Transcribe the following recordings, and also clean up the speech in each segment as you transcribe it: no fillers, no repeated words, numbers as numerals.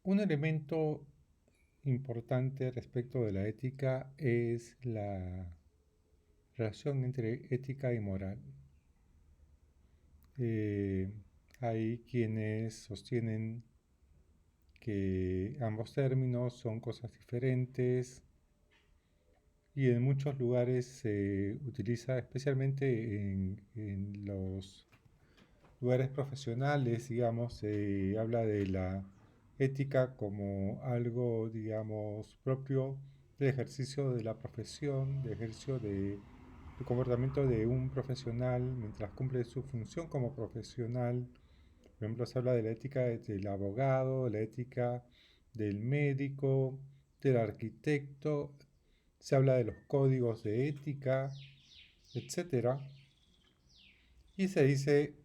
Un elemento importante respecto de la ética es la relación entre ética y moral. Eh, Hay quienes sostienen que ambos términos son cosas diferentes y en muchos lugares se utiliza, especialmente en los lugares profesionales, digamos, se habla de la ética como algo, digamos, propio del ejercicio de la profesión, del ejercicio del comportamiento de un profesional mientras cumple su función como profesional. Por ejemplo, se habla de la ética del abogado, la ética del médico, del arquitecto, se habla de los códigos de ética, etcétera. Y se dice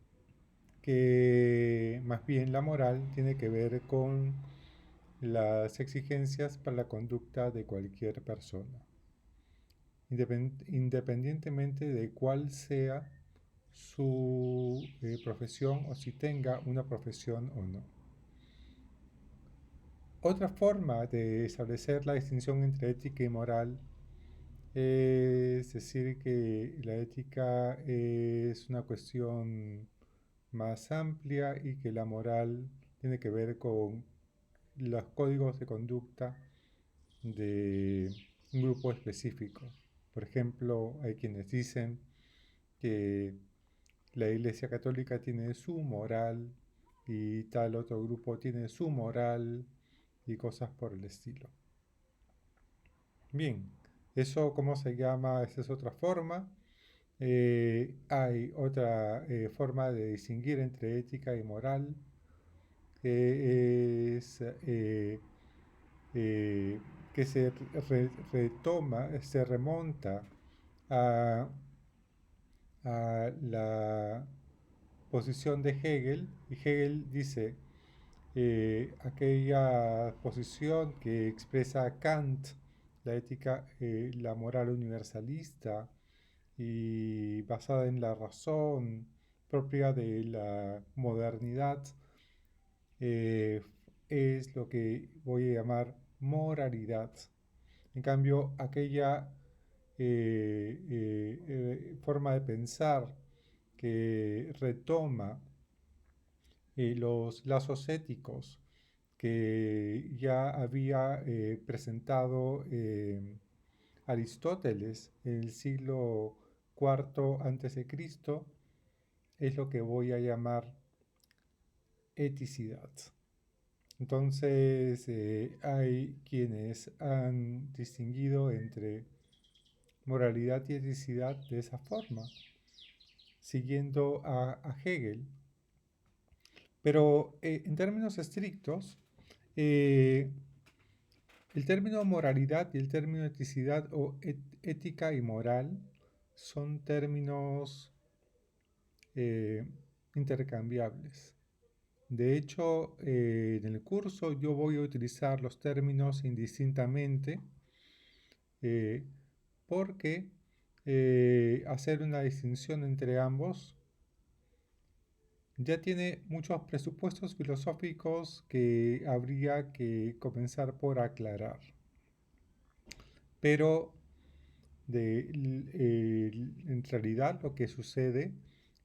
que más bien la moral tiene que ver con las exigencias para la conducta de cualquier persona, independientemente de cuál sea su profesión o si tenga una profesión o no. Otra forma de establecer la distinción entre ética y moral es decir que la ética es una cuestión más amplia y que la moral tiene que ver con los códigos de conducta de un grupo específico. Por ejemplo, hay quienes dicen que la Iglesia Católica tiene su moral y tal otro grupo tiene su moral y cosas por el estilo. Bien, eso cómo se llama, esa es otra forma. Hay otra forma de distinguir entre ética y moral, que es eh, que se retoma, se remonta a, a la posición de Hegel, y Hegel dice aquella posición que expresa Kant, la ética, la moral universalista y basada en la razón propia de la modernidad, eh, es lo que voy a llamar moralidad. En cambio, aquella forma de pensar que retoma los lazos éticos que ya había presentado Aristóteles en el siglo IV antes de Cristo, es lo que voy a llamar eticidad. Entonces, hay quienes han distinguido entre moralidad y eticidad de esa forma, siguiendo a Hegel. Pero en términos estrictos, eh, el término moralidad y el término eticidad o ética y moral son términos eh, intercambiables. De hecho, en el curso yo voy a utilizar los términos indistintamente eh, porque hacer una distinción entre ambos ya tiene muchos presupuestos filosóficos que habría que comenzar por aclarar. Pero en realidad lo que sucede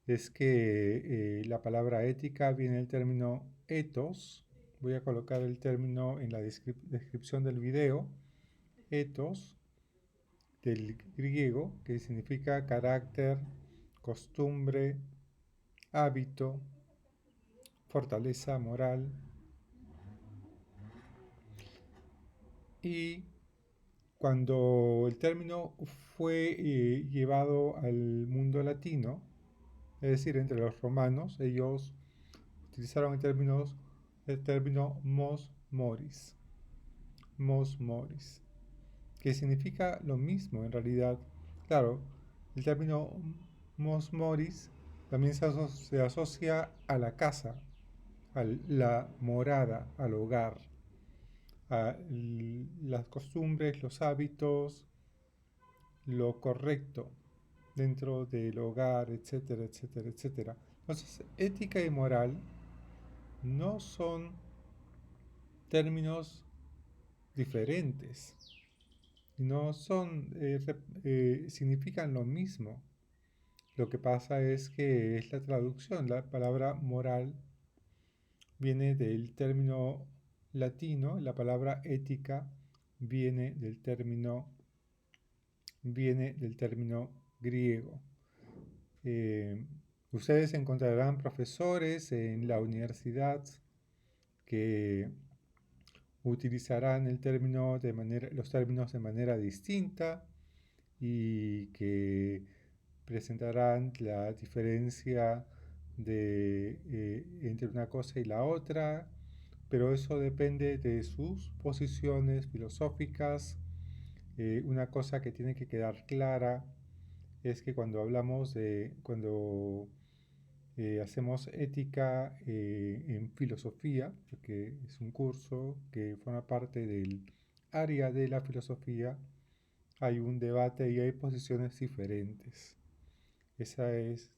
es que la palabra ética viene del término ethos. Voy a colocar el término en la descripción del video. Ethos, del griego, que significa carácter, costumbre, hábito, fortaleza moral. Y cuando el término fue llevado al mundo latino, es decir, entre los romanos, ellos utilizaron el término mos moris, que significa lo mismo en realidad. Claro, el término mos moris también se asocia a la casa, a la morada, al hogar, a las costumbres, los hábitos, lo correcto dentro del hogar, etcétera, etcétera, etcétera. Entonces, ética y moral no son términos diferentes. No son, significan lo mismo. Lo que pasa es que es la traducción. La palabra moral viene del término latino, la palabra ética viene del término griego. Ustedes encontrarán profesores en la universidad que utilizarán los términos de manera distinta y que presentarán la diferencia entre una cosa y la otra, pero eso depende de sus posiciones filosóficas. Una cosa que tiene que quedar clara es que cuando hacemos ética en filosofía, porque es un curso que forma parte del área de la filosofía, hay un debate y hay posiciones diferentes. Esa es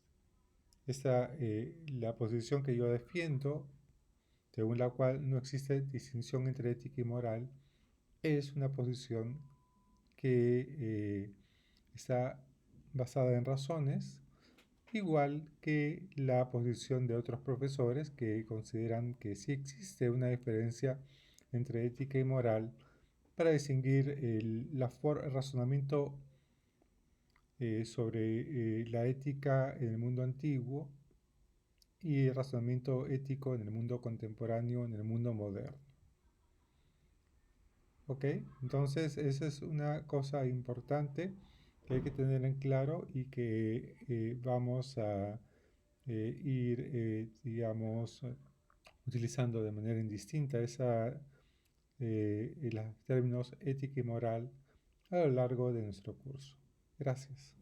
la posición que yo defiendo, según la cual no existe distinción entre ética y moral. Es una posición que está basada en razones, igual que la posición de otros profesores que consideran que sí existe una diferencia entre ética y moral para distinguir el razonamiento sobre la ética en el mundo antiguo y el razonamiento ético en el mundo contemporáneo, en el mundo moderno. ¿Ok? Entonces, esa es una cosa importante que hay que tener en claro y que vamos a ir, digamos, utilizando de manera indistinta los términos ética y moral a lo largo de nuestro curso. Gracias.